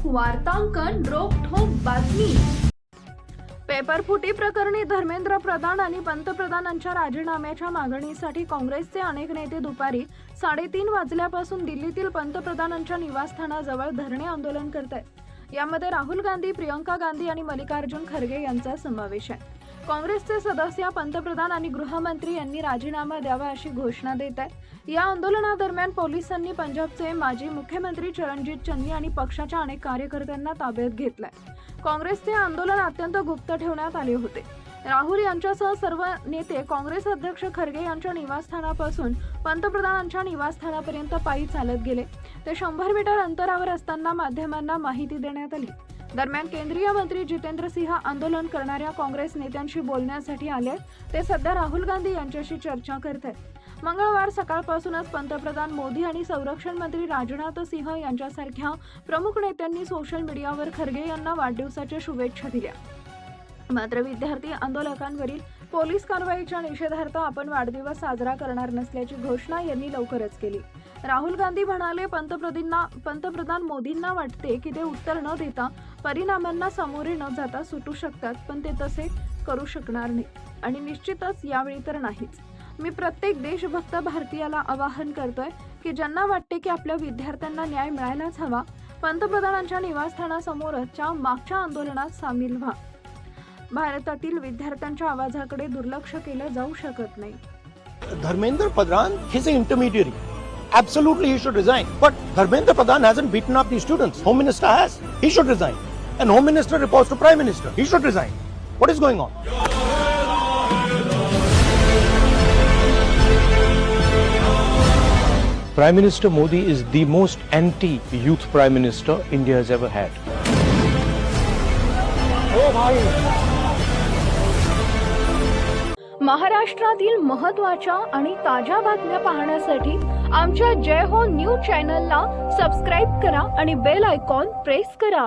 वार्तांकन रोखठोक बातमी। पेपरफुटी प्रकरणी धर्मेंद्र प्रधान आणि पंतप्रधानांच्या राजीनाम्याच्या मागणीसाठी काँग्रेसचे अनेक नेते दुपारी 3:30 वाजल्यापासून दिल्लीतील पंतप्रधानांच्या निवासस्थानाजवळ धरणे आंदोलन करत आहेत। यामध्ये राहुल गांधी, प्रियंका गांधी आणि मल्लिकार्जुन खरगे यांचा समावेश आहे। काँग्रेसचे सदस्य पंतप्रधान आणि गृहमंत्री यांनी राजीनामा द्यावा अशी घोषणा देत आहेत। या आंदोलनादरम्यान पोलिसांनी पंजाबचे माजी मुख्यमंत्री चरणजीत चन्नी आणि पक्षाच्या अनेक कार्यकर्त्यांना ताब्यात घेतलंय। काँग्रेसचे आंदोलन अत्यंत गुप्त ठेवण्यात आले होते। राहुल यांच्यासह सर्व नेते काँग्रेस अध्यक्ष खरगे यांच्या निवासस्थानापासून पंतप्रधानांच्या निवासस्थानापर्यंत पायी चालत गेले। ते 100 मीटर अंतरावर असताना माध्यमांना माहिती देण्यात आली। दरम्यान केंद्रीय मंत्री जितेंद्र सिंह आंदोलन करणाऱ्या काँग्रेस नेत्यांशी बोलण्यासाठी आले। ते सध्या राहुल गांधी यांच्याशी चर्चा करत आहेत। मंगळवार सकाळपासूनच पंतप्रधान मोदी आणि संरक्षण मंत्री राजनाथ सिंह यांच्यासारख्या प्रमुख नेत्यांनी सोशल मीडियावर खरगे यांना वाढदिवसाच्या शुभेच्छा दिल्या। मात्र विद्यार्थी आंदोलकांवरील पोलीस कारवाईच्या निषेधार्थ आपण वाढदिवस साजरा करणार नसल्याची घोषणा यांनी लवकरच केली। राहुल गांधी म्हणाले, पंतप्रधान मोदींना वाटते की ते उत्तर न देता परिणामांना सामोरे न जाता सुटू शकतात, पण ते तसे करू शकणार नाही आणि निश्चितच यावेळी तर नाहीच। मी प्रत्येक देशभक्त भारतीयाला आवाहन करतोय की ज्यांना वाटते की आपल्या विद्यार्थ्यांना न्याय मिळायलाच हवा, पंतप्रधानांच्या निवासस्थानासमोरच्या मागच्या आंदोलनात सामील व्हा। भारतातील विद्यार्थ्यांच्या आवाजाकडे दुर्लक्ष केलं जाऊ शकत नाही। Dharmendra Pradhan, he's an intermediary. Absolutely, he should resign. But Dharmendra Pradhan hasn't beaten up these students. Home Minister has. He should resign. And Home Minister reports to Prime Minister. He should resign. What is going on? Prime Minister Modi is the most anti-youth Prime Minister India has ever had. महाराष्ट्रातील महत्त्वाच्या आणि ताज्या बातम्या पाहण्यासाठी आमच्या जय हो news चॅनलला subscribe करा आणि बेल आयकॉन प्रेस करा।